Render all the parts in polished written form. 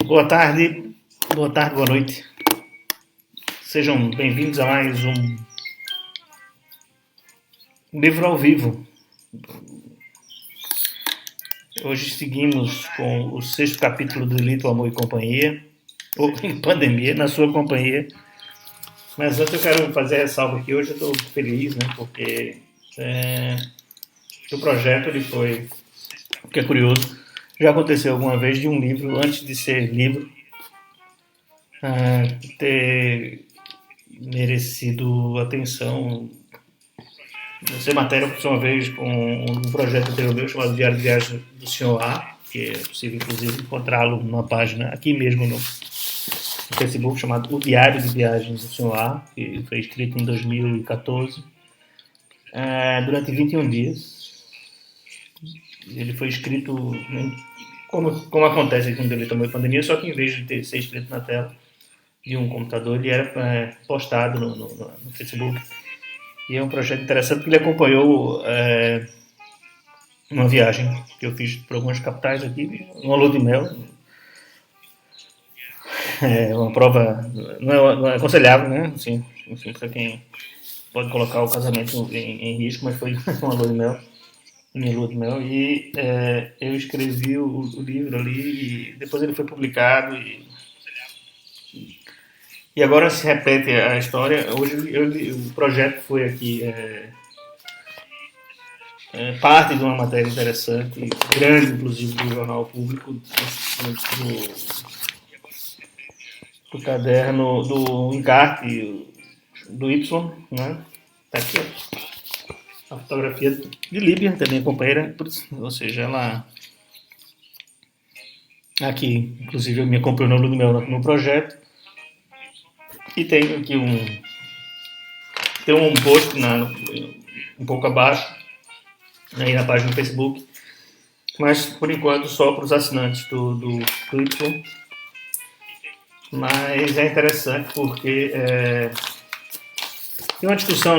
Boa tarde, boa noite. Sejam bem-vindos a mais um livro ao vivo. Hoje seguimos com o 6º capítulo do Delito, Amor e Companhia, ou em Pandemia, na sua companhia. Mas antes eu quero fazer a ressalva aqui. Hoje eu estou feliz, né, porque o projeto ele foi, o que é curioso, já aconteceu alguma vez de um livro, antes de ser livro, ter merecido atenção, ser matéria, por sua vez, com um projeto anterior meu chamado Diário de Viagem do Senhor A, que é possível, inclusive, encontrá-lo numa página aqui mesmo no Facebook, chamado O Diário de Viagens do Senhor A, que foi escrito em 2014, durante 21 dias. Ele foi escrito, como acontece com o Delito, Amor e Pandemia, só que em vez de ser escrito na tela de um computador, ele era postado no Facebook. E é um projeto interessante porque ele acompanhou uma viagem que eu fiz por algumas capitais aqui, uma lua de mel. É uma prova, não é aconselhável, né? Assim, enfim, para quem pode colocar o casamento em risco, mas foi uma lua de mel, minha lua de mel. E eu escrevi o livro ali, e depois ele foi publicado. E agora se repete a história. Hoje o projeto foi aqui parte de uma matéria interessante, grande, inclusive, do Jornal Público, do caderno, do encarte do Y, né? Tá aqui, ó, a fotografia de Líbia, também companheira, ou seja, ela aqui, inclusive, me acompanhou no projeto. E tem aqui um post um pouco abaixo, aí na página do Facebook, mas por enquanto só para os assinantes do Y. Mas é interessante porque tem uma discussão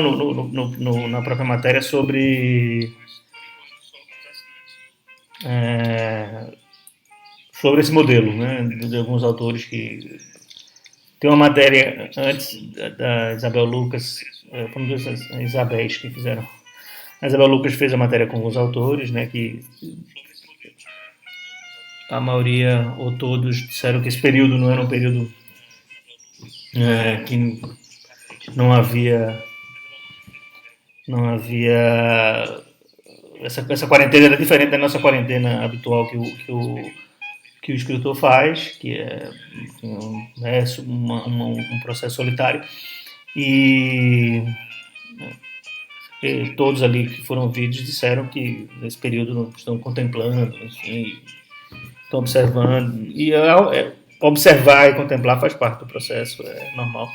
na própria matéria sobre esse modelo, né, de alguns autores que tem uma matéria antes da Isabel Lucas, foram duas Isabéis que fizeram. A Isabel Lucas fez a matéria com os autores, né, que a maioria ou todos disseram que esse período não era um período que não havia essa quarentena era diferente da nossa quarentena habitual que o escritor faz, que é um processo solitário, e todos ali que foram ouvidos disseram que nesse período não estão contemplando, enfim, estão observando, e observar e contemplar faz parte do processo, é normal,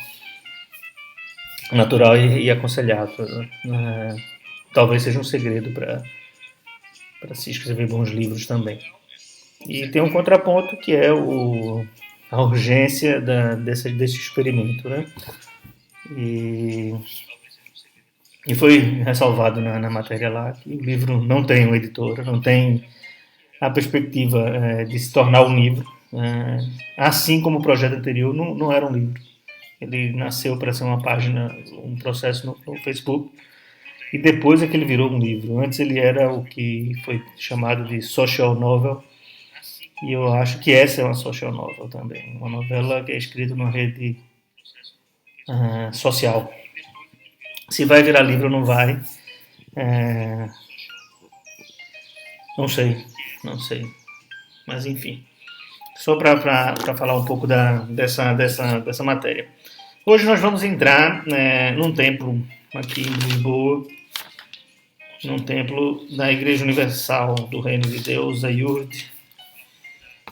natural e aconselhável. Talvez seja um segredo para se escrever bons livros também. E tem um contraponto que é a urgência desse experimento, né? E foi ressalvado na matéria lá que o livro não tem uma editora, não tem a perspectiva de se tornar um livro, assim como o projeto anterior não era um livro. Ele nasceu para ser uma página, um processo no Facebook, e depois é que ele virou um livro. Antes ele era o que foi chamado de social novel, e eu acho que essa é uma social novel também, uma novela que é escrita numa rede social. Se vai virar livro ou não vai, não sei, mas enfim, só para falar um pouco dessa matéria. Hoje nós vamos entrar num templo aqui em Lisboa, num templo da Igreja Universal do Reino de Deus, a IURD,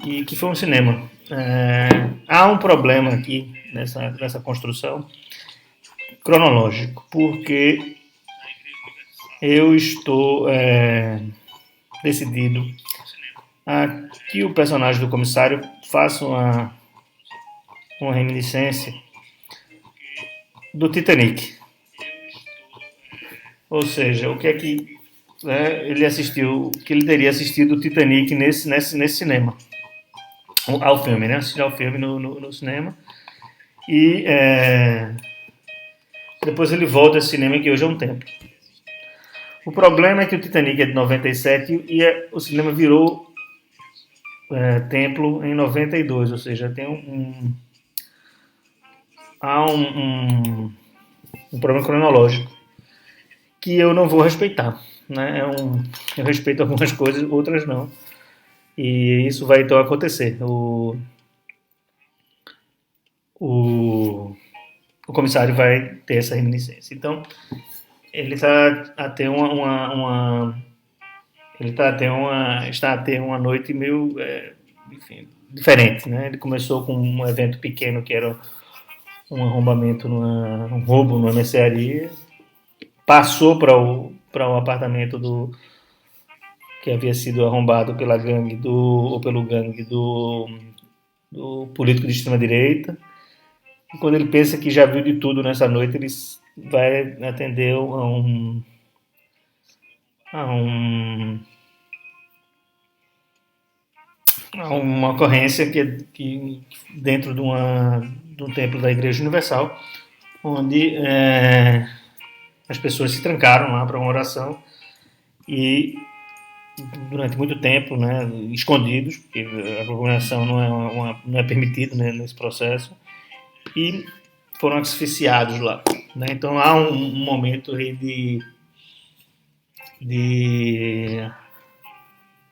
e que foi um cinema. Há um problema aqui nessa construção cronológico, porque eu estou decidido a que o personagem do comissário faça uma reminiscência do Titanic. Ou seja, o que é que ele assistiu, que ele teria assistido o Titanic nesse cinema. ao filme, né? Assisti ao filme no cinema. E depois ele volta ao cinema, que hoje é um templo. O problema é que o Titanic é de 97 e o cinema virou templo em 92, ou seja, tem há um problema cronológico que eu não vou respeitar. Né? Eu respeito algumas coisas, outras não. E isso vai então acontecer. O, o comissário vai ter essa reminiscência. Então, ele está a ter está a ter uma noite meio, enfim, diferente, né? Ele começou com um evento pequeno que era um arrombamento, um roubo numa mercearia, passou para o apartamento que havia sido arrombado pelo gangue do político de extrema direita. E quando ele pensa que já viu de tudo nessa noite, ele vai atender a um uma ocorrência que dentro de um templo da Igreja Universal, onde as pessoas se trancaram lá para uma oração e durante muito tempo, né, escondidos, porque a aglomeração não é permitida, né, nesse processo, e foram asfixiados lá. Né? Então há um momento aí de,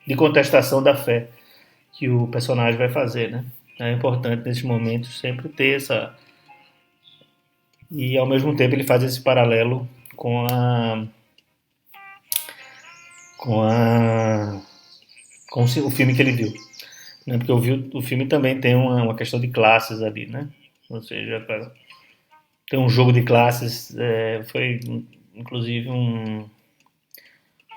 de contestação da fé que o personagem vai fazer, né? É importante nesses momentos sempre ter essa. E ao mesmo tempo ele faz esse paralelo com a com o filme que ele viu, né? Porque o filme também tem uma questão de classes ali, né? Ou seja, tem um jogo de classes, foi inclusive um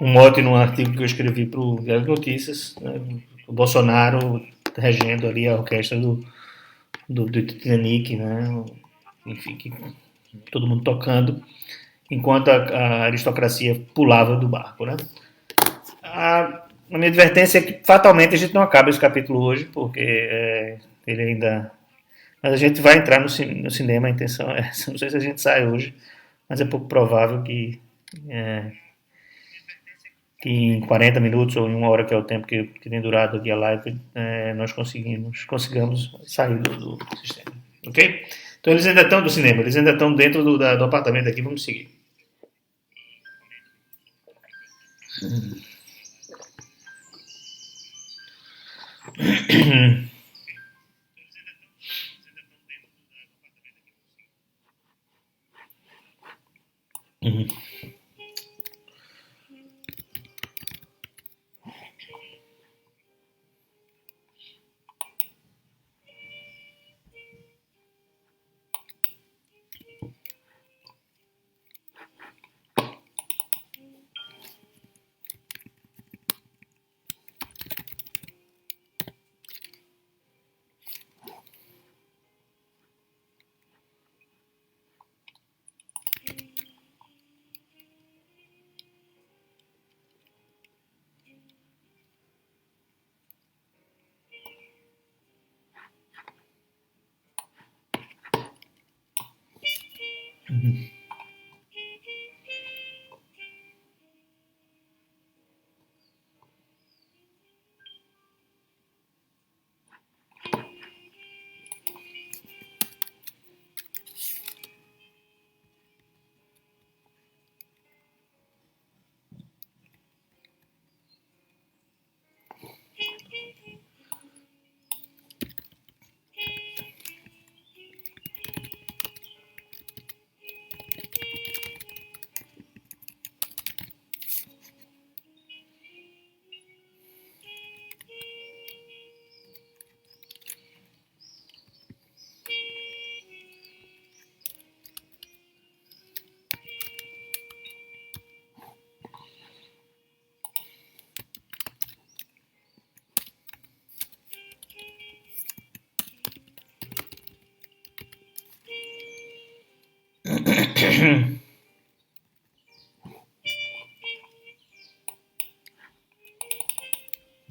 mote num artigo que eu escrevi para o Diário de Notícias, né? O Bolsonaro regendo ali a orquestra do Titanic, né? Enfim, todo mundo tocando, enquanto a aristocracia pulava do barco, né? A minha advertência é que fatalmente a gente não acaba esse capítulo hoje, porque ele ainda. Mas a gente vai entrar no cinema, a intenção é essa. Não sei se a gente sai hoje, mas é pouco provável que em 40 minutos ou em uma hora, que é o tempo que tem durado aqui a live, nós consigamos sair do sistema. Ok? Então eles ainda estão do cinema, eles ainda estão dentro do apartamento aqui, vamos seguir.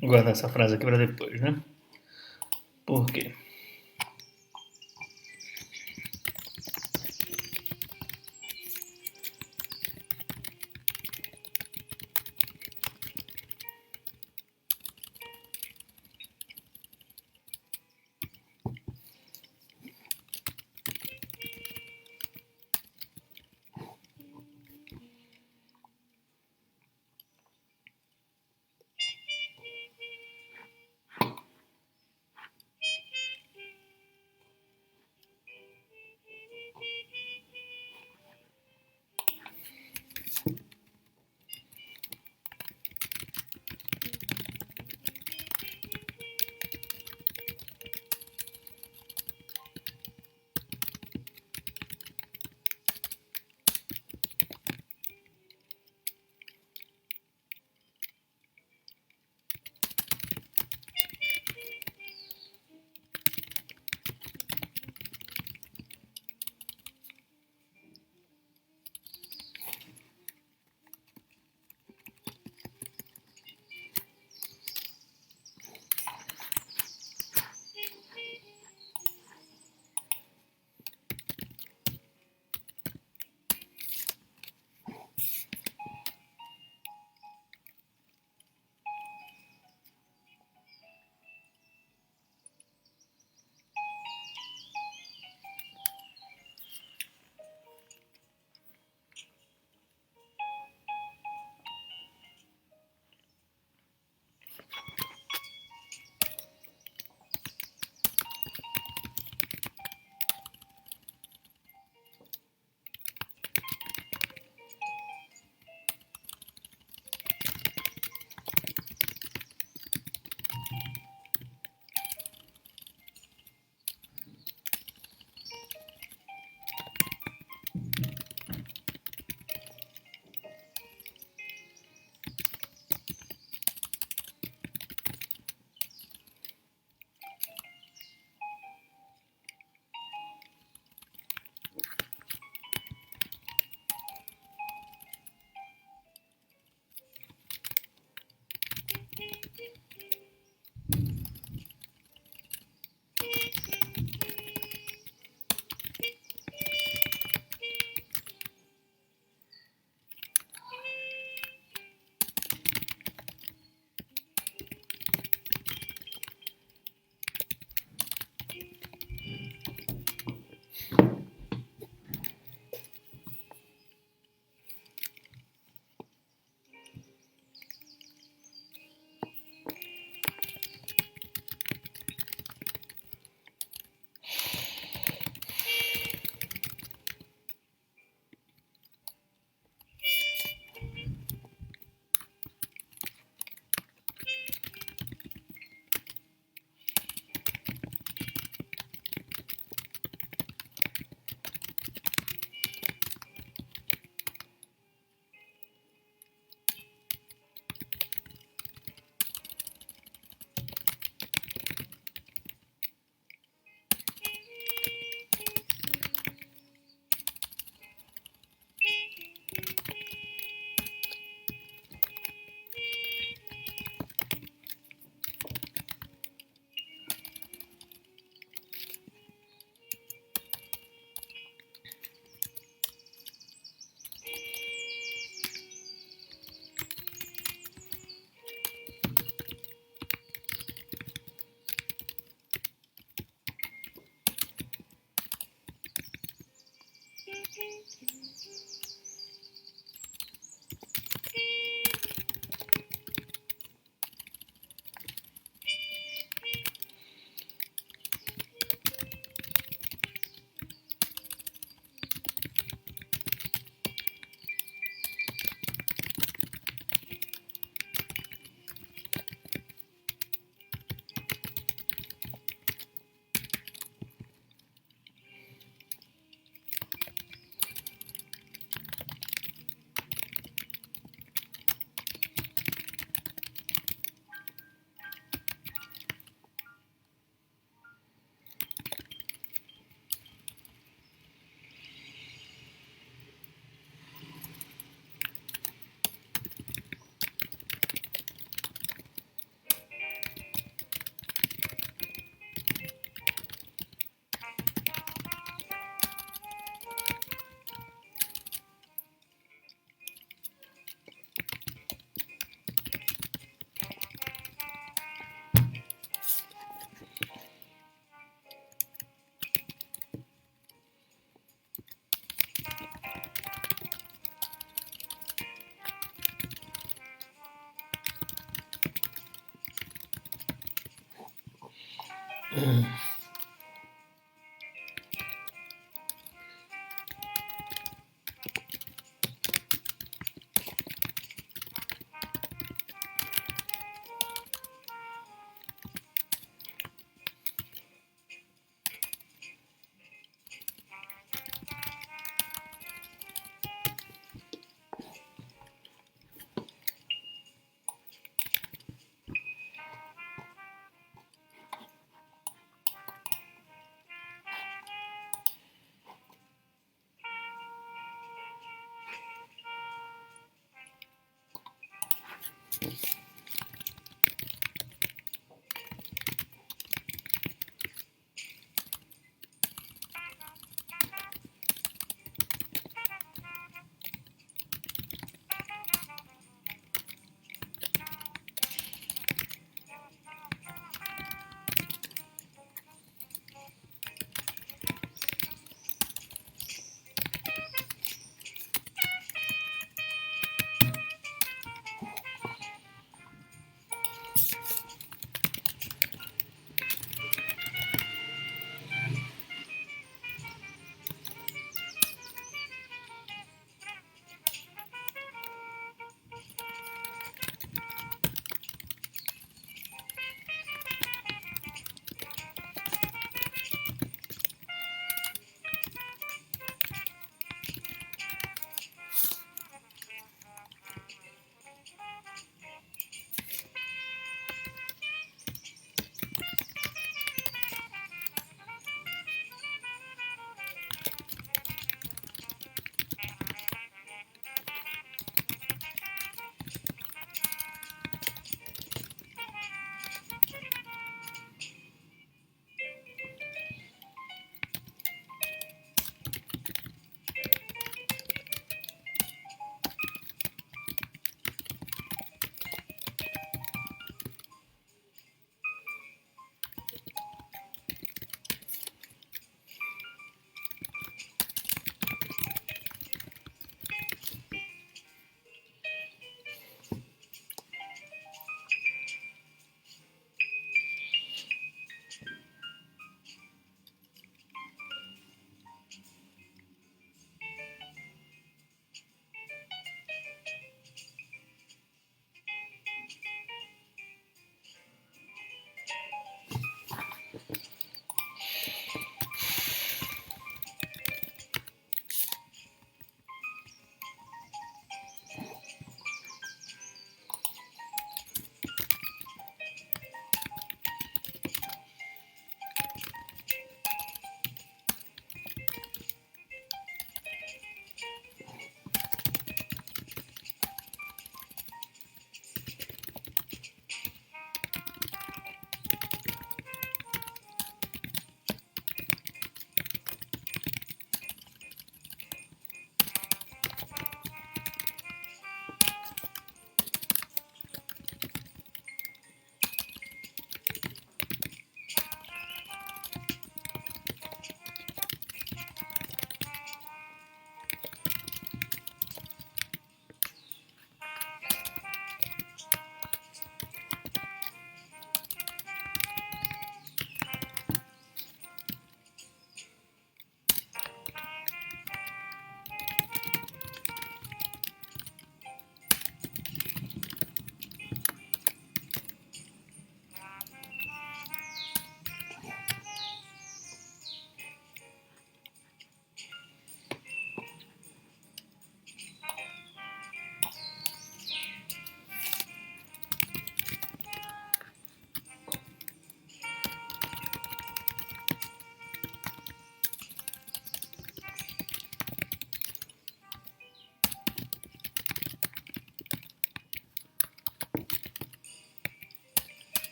Vou guardar essa frase aqui para depois, né? Por quê?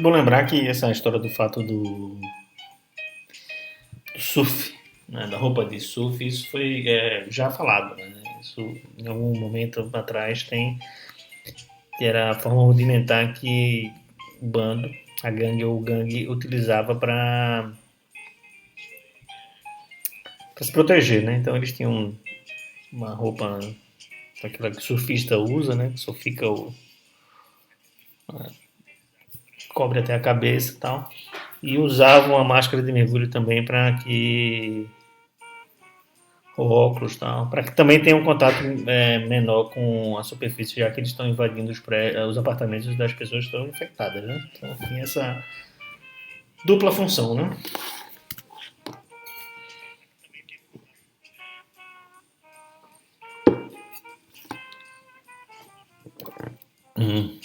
bom lembrar que essa história do fato do surf, né, da roupa de surf, isso foi já falado, né? Isso em algum momento atrás tem que era a forma rudimentar que o bando, a gangue ou o gangue utilizava para se proteger, né? Então eles tinham uma roupa aquela que o surfista usa, né? Que só fica cobre até a cabeça e tal. E usavam a máscara de mergulho também para que o óculos tal, para que também tenha um contato menor com a superfície, já que eles estão invadindo os apartamentos das pessoas que estão infectadas, né? Então tem essa dupla função, né? Uhum.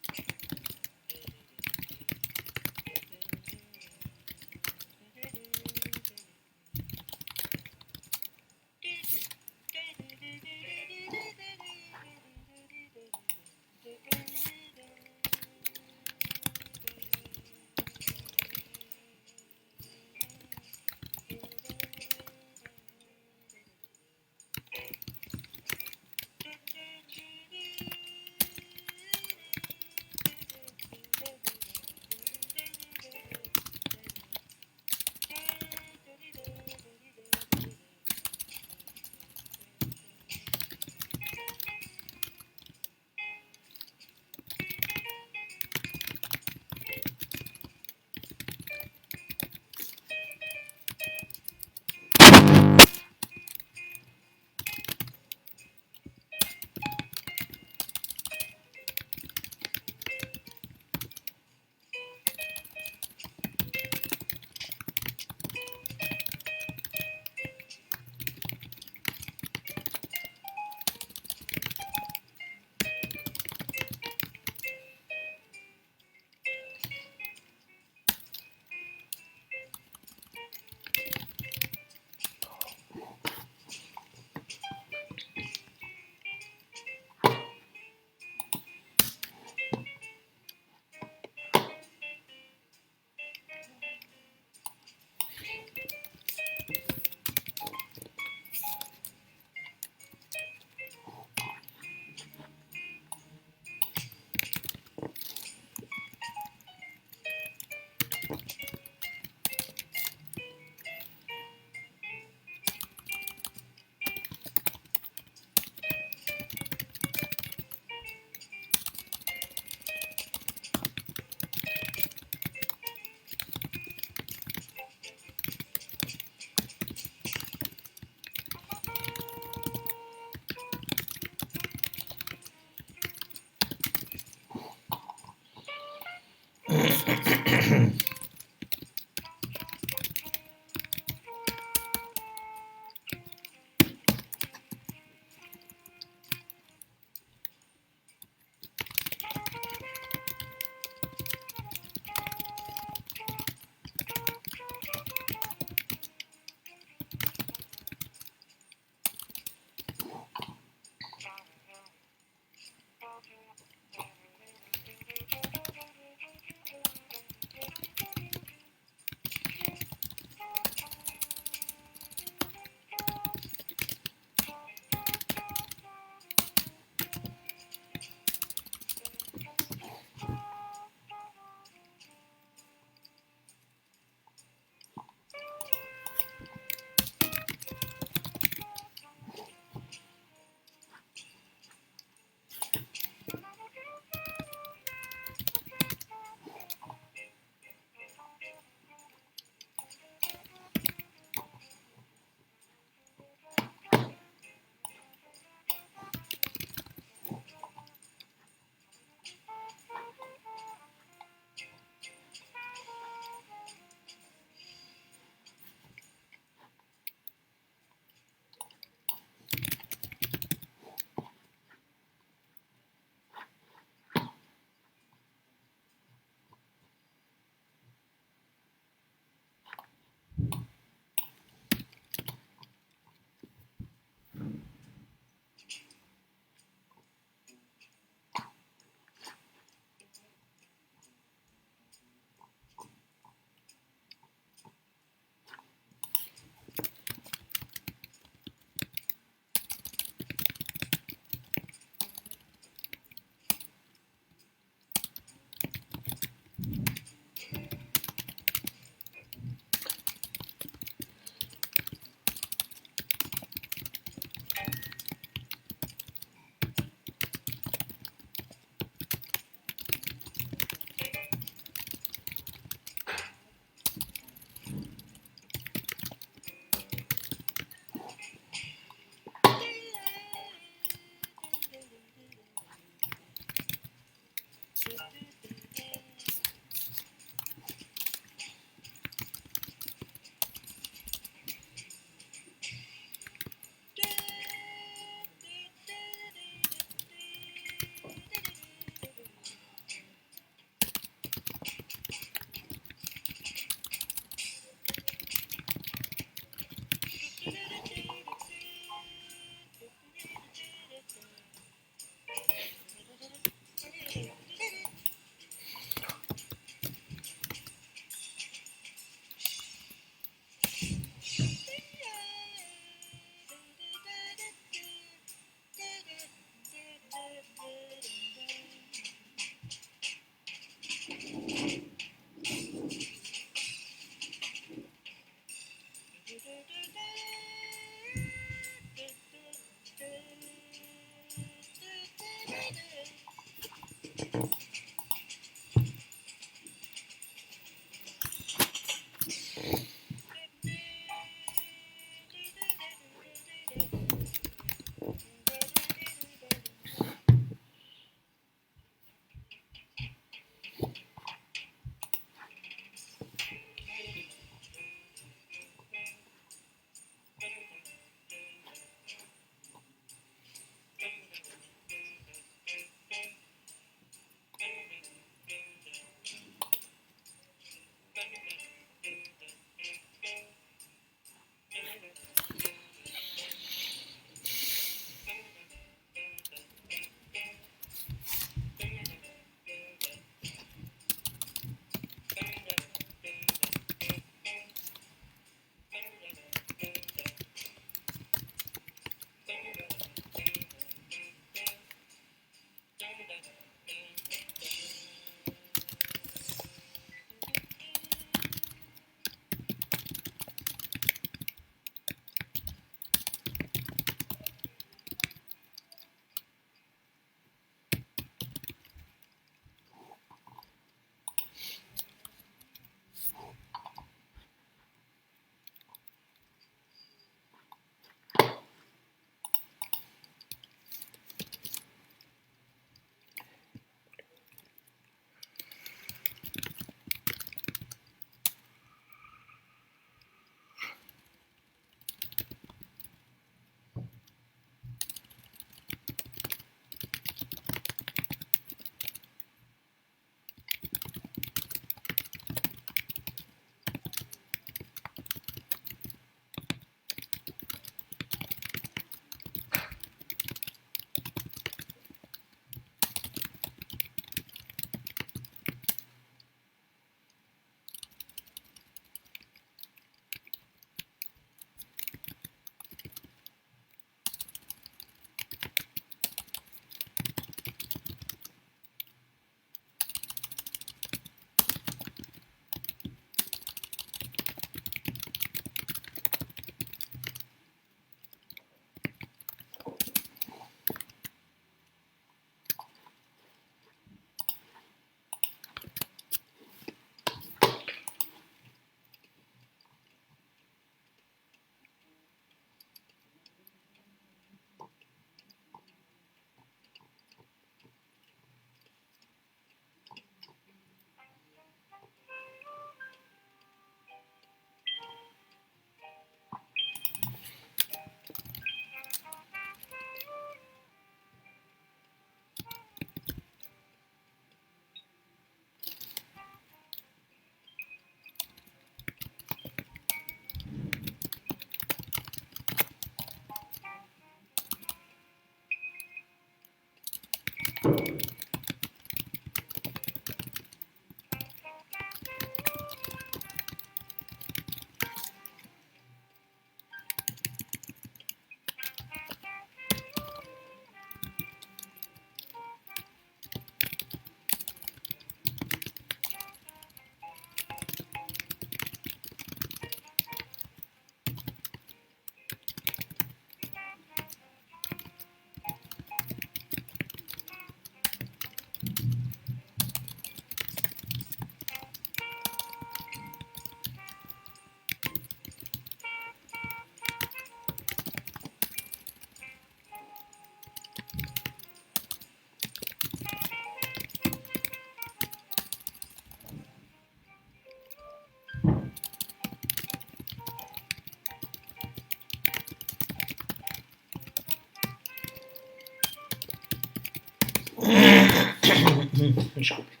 Desculpe.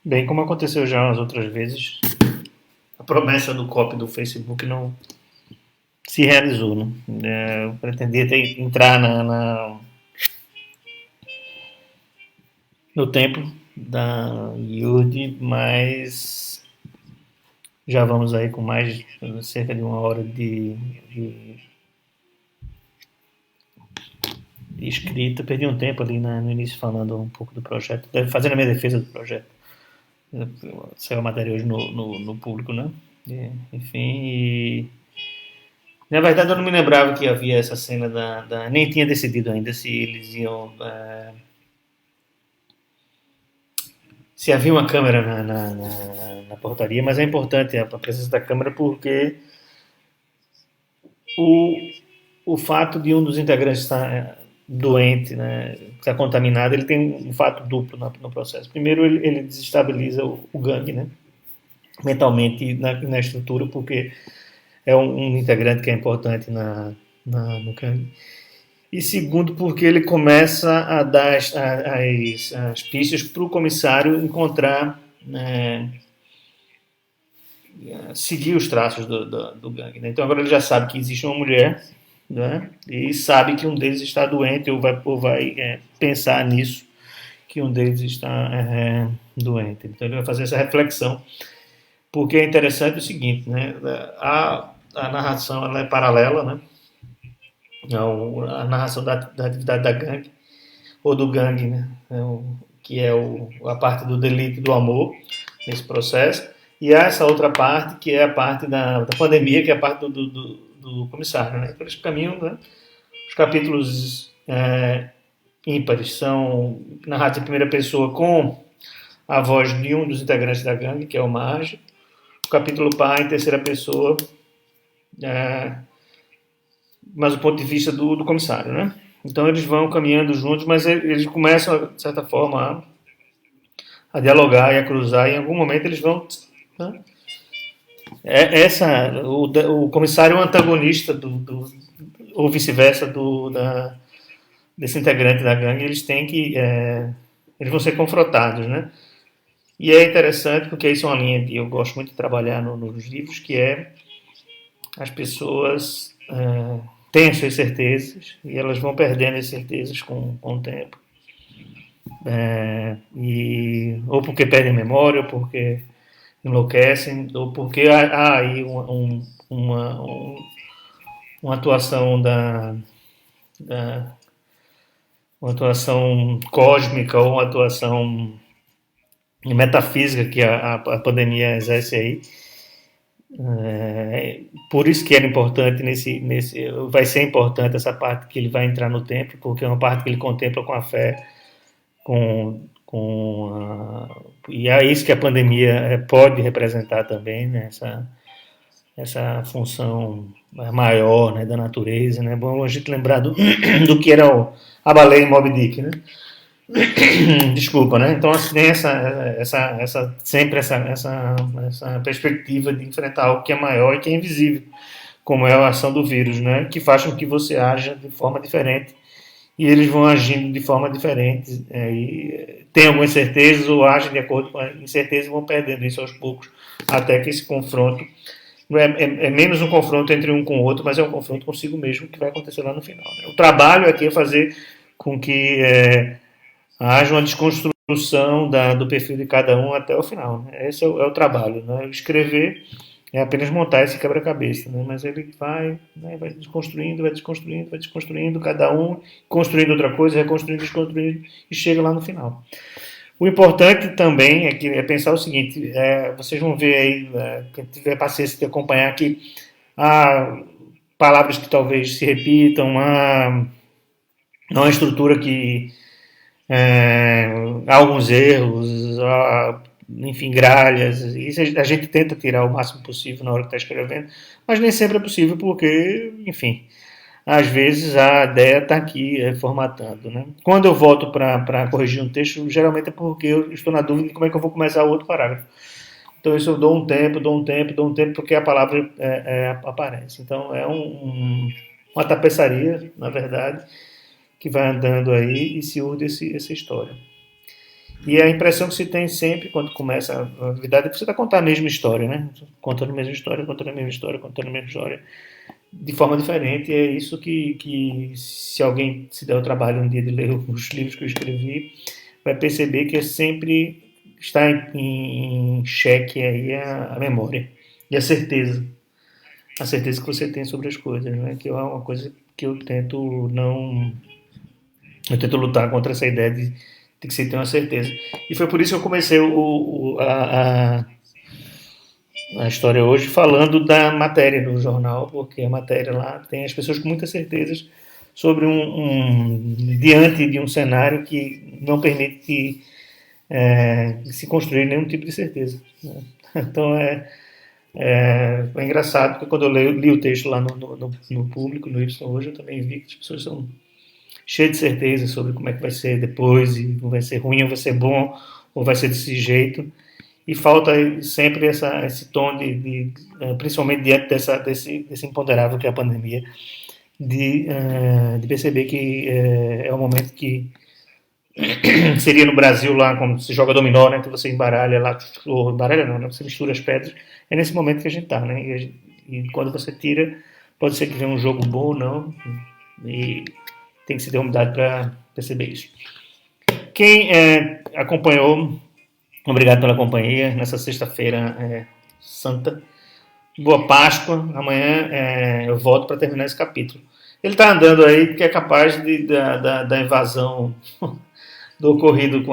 Bem, como aconteceu já nas outras vezes, a promessa do copy do Facebook não se realizou, né? Eu pretendia entrar no tempo da Yudi, mas já vamos aí com mais cerca de 1 hora de escrita. Perdi um tempo ali no início falando um pouco do projeto, fazendo a minha defesa do projeto. Saiu a matéria hoje no público, né? Enfim, na verdade eu não me lembrava que havia essa cena nem tinha decidido ainda se eles iam... se havia uma câmera na portaria, mas é importante a presença da câmera porque o fato de um dos integrantes estar doente, né, estar contaminado, ele tem um fato duplo no processo. Primeiro, ele desestabiliza o gangue, né, mentalmente na estrutura, porque é um integrante que é importante no gangue. E segundo, porque ele começa a dar as pistas para o comissário encontrar, né, seguir os traços do gangue. Né? Então agora ele já sabe que existe uma mulher, né? E sabe que um deles está doente ou vai pensar nisso, que um deles está doente. Então ele vai fazer essa reflexão porque é interessante o seguinte, né? A narração ela é paralela, né? A narração da atividade da gangue, ou do gangue, né? Que é a parte do delito e do amor nesse processo, e há essa outra parte, que é a parte da pandemia, que é a parte do comissário, né? Então eles caminham, né? Os capítulos ímpares são narrados em primeira pessoa com a voz de um dos integrantes da gangue, que é o Marge. O capítulo par em terceira pessoa, mas do ponto de vista do comissário, né? Então eles vão caminhando juntos, mas eles começam, de certa forma, a dialogar e a cruzar, e em algum momento eles vão... Né? O comissário é o antagonista ou vice-versa desse integrante da gangue, eles têm que... eles vão ser confrontados, né? E é interessante porque isso é uma linha que eu gosto muito de trabalhar nos livros, que é as pessoas têm as suas certezas e elas vão perdendo as certezas com o tempo. Ou porque perdem memória, ou porque enlouquecem, ou porque há aí uma atuação uma atuação cósmica ou uma atuação metafísica que a pandemia exerce aí. Por isso que era importante vai ser importante essa parte que ele vai entrar no templo, porque é uma parte que ele contempla com a fé, e é isso que a pandemia pode representar também, né? Essa função maior, né, da natureza, né? Bom a gente lembrar do que era a baleia em Moby Dick, né? Desculpa, né? Então assim, tem sempre essa perspectiva de enfrentar algo que é maior e que é invisível, como é a ação do vírus, né? Que faz com que você haja de forma diferente e eles vão agindo de forma diferente. E tem algumas certezas ou agem de acordo com a incerteza e vão perdendo isso aos poucos, até que esse confronto é menos um confronto entre um com o outro, mas é um confronto consigo mesmo que vai acontecer lá no final. Né? O trabalho aqui é fazer com que haja uma desconstrução do perfil de cada um até o final. Né? Esse é o trabalho. Né? Escrever é apenas montar esse quebra-cabeça, né? Mas ele vai desconstruindo, cada um construindo outra coisa, reconstruindo, desconstruindo, e chega lá no final. O importante também é pensar o seguinte, vocês vão ver aí, quem tiver paciência de acompanhar aqui, há palavras que talvez se repitam, há uma estrutura que há alguns erros, enfim, gralhas, isso a gente tenta tirar o máximo possível na hora que está escrevendo, mas nem sempre é possível porque, enfim, às vezes a ideia está aqui formatando. Né? Quando eu volto para corrigir um texto, geralmente é porque eu estou na dúvida de como é que eu vou começar o outro parágrafo. Então isso eu dou um tempo, porque a palavra aparece. Então é uma tapeçaria, na verdade, que vai andando aí e se urde essa história. E a impressão que se tem sempre quando começa a atividade é que você está contando a mesma história, né? Contando a mesma história, de forma diferente. E é isso que se alguém se der o trabalho um dia de ler os livros que eu escrevi, vai perceber que sempre está em xeque aí a memória e a certeza que você tem sobre as coisas, né? Que é uma coisa que eu tento lutar contra essa ideia de que você tem uma certeza. E foi por isso que eu comecei a história hoje falando da matéria do jornal, porque a matéria lá tem as pessoas com muitas certezas sobre diante de um cenário que não permite que se construir nenhum tipo de certeza. Né? Então é engraçado, porque quando eu li o texto lá no público, no Y hoje, eu também vi que as pessoas são cheias de certeza sobre como é que vai ser depois, e vai ser ruim ou vai ser bom, ou vai ser desse jeito. E falta sempre esse tom principalmente diante desse imponderável que é a pandemia, de perceber que é um momento que seria no Brasil lá, quando se joga dominó, né, que você embaralha lá, ou embaralha não, né, você mistura as pedras, é nesse momento que a gente está, né, e quando você tira, pode ser que venha um jogo bom ou não, e tem que se ter humildade para perceber isso. Quem acompanhou, obrigado pela companhia, nessa sexta-feira Santa. Boa Páscoa. Amanhã eu volto para terminar esse capítulo. Ele está andando aí porque é capaz da invasão do ocorrido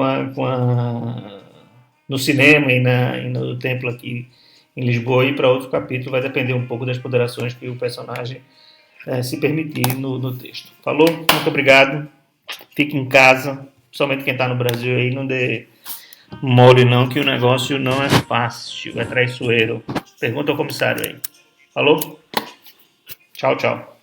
no cinema e no templo aqui em Lisboa ir para outro capítulo. Vai depender um pouco das ponderações que o personagem se permitir no texto. Falou? Muito obrigado. Fique em casa. Principalmente quem está no Brasil aí, não dê mole não, que o negócio não é fácil, é traiçoeiro. Pergunta ao comissário aí. Falou? Tchau, tchau.